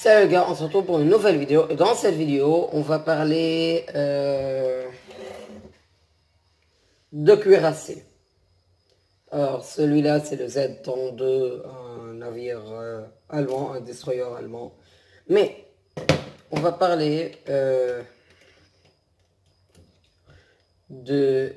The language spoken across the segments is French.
Salut les gars, on se retrouve pour une nouvelle vidéo. Et dans cette vidéo, on va parler de cuirassé. Alors celui-là, c'est le Z-32, un navire allemand, un destroyer allemand. Mais on va parler de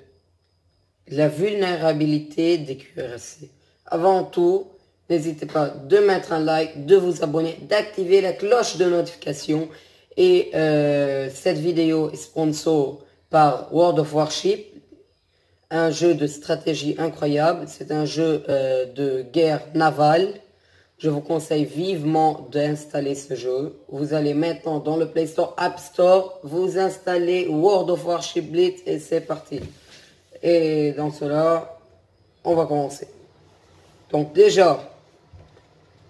la vulnérabilité des cuirassés. Avant tout, n'hésitez pas de mettre un like, de vous abonner, d'activer la cloche de notification. Et cette vidéo est sponsor par World of Warship, un jeu de stratégie incroyable. C'est un jeu de guerre navale. Je vous conseille vivement d'installer ce jeu. Vous allez maintenant dans le Play Store, App Store, vous installez World of Warship Blitz et c'est parti. Et dans cela, on va commencer. Donc déjà,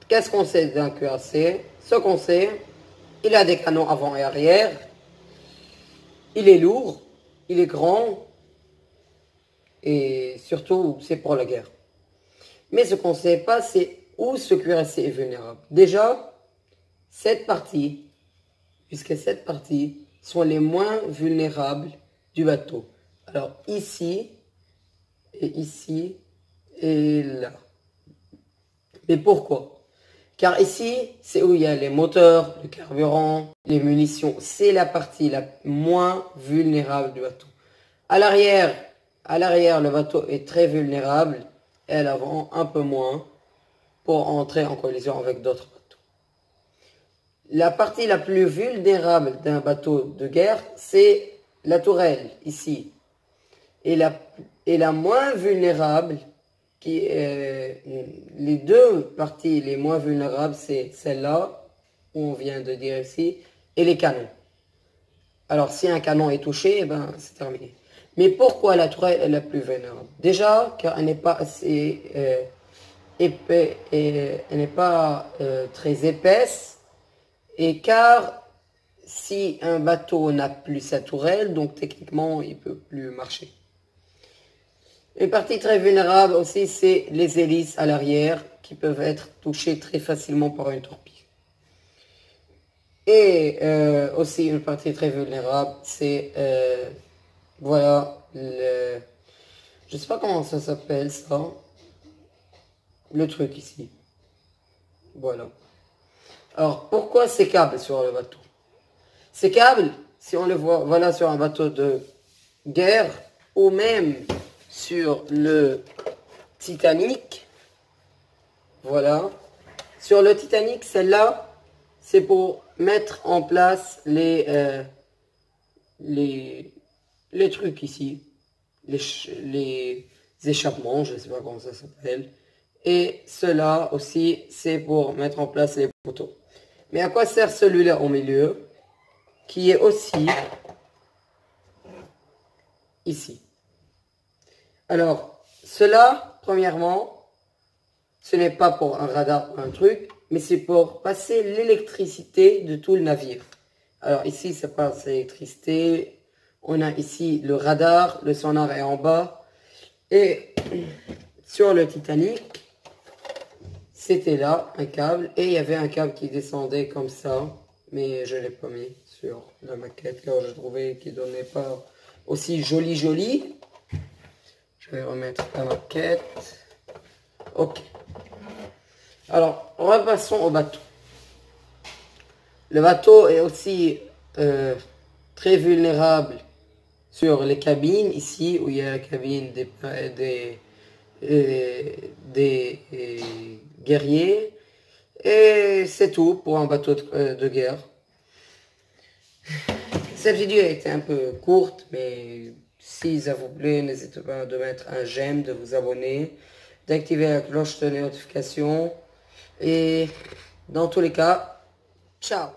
qu'est-ce qu'on sait d'un cuirassé? Ce qu'on sait, il a des canons avant et arrière, il est lourd, il est grand, et surtout, c'est pour la guerre. Mais ce qu'on ne sait pas, c'est où ce cuirassé est vulnérable. Déjà, cette partie, jusqu'à cette partie, sont les moins vulnérables du bateau. Alors ici, et là. Mais pourquoi? Car ici, c'est où il y a les moteurs, le carburant, les munitions. C'est la partie la moins vulnérable du bateau. À l'arrière, le bateau est très vulnérable. Et à l'avant, un peu moins, pour entrer en collision avec d'autres bateaux. La partie la plus vulnérable d'un bateau de guerre, c'est la tourelle, ici. Et la moins vulnérable, les deux parties les moins vulnérables, c'est celle-là, on vient de dire ici, et les canons. Alors, si un canon est touché, eh ben, c'est terminé. Mais pourquoi la tourelle est la plus vulnérable? Déjà, car elle n'est pas assez épais, et elle n'est pas très épaisse, et car si un bateau n'a plus sa tourelle, donc techniquement, il ne peut plus marcher. Une partie très vulnérable aussi, c'est les hélices à l'arrière qui peuvent être touchées très facilement par une torpille. Et aussi une partie très vulnérable, c'est voilà, je sais pas comment ça s'appelle ça, le truc ici. Voilà. Alors pourquoi ces câbles sur le bateau? Ces câbles, si on le voit, voilà, sur un bateau de guerre ou même sur le Titanic, voilà. Sur le Titanic, celle-là, c'est pour mettre en place les trucs ici, les échappements, je ne sais pas comment ça s'appelle. Et cela aussi, c'est pour mettre en place les poteaux. Mais à quoi sert celui-là au milieu, qui est aussi ici? Alors, cela, premièrement, ce n'est pas pour un radar ou un truc, mais c'est pour passer l'électricité de tout le navire. Alors ici, ça passe l'électricité. On a ici le radar, le sonar est en bas. Et sur le Titanic, c'était là, un câble. Et il y avait un câble qui descendait comme ça. Mais je ne l'ai pas mis sur la maquette, car je trouvais qu'il ne donnait pas aussi joli. Je vais remettre la maquette. Ok. Alors, repassons au bateau. Le bateau est aussi très vulnérable sur les cabines, ici où il y a la cabine des guerriers. Et c'est tout pour un bateau de guerre. Cette vidéo a été un peu courte, mais si ça vous plaît, n'hésitez pas de mettre un j'aime, de vous abonner, d'activer la cloche de notification. Et dans tous les cas, ciao!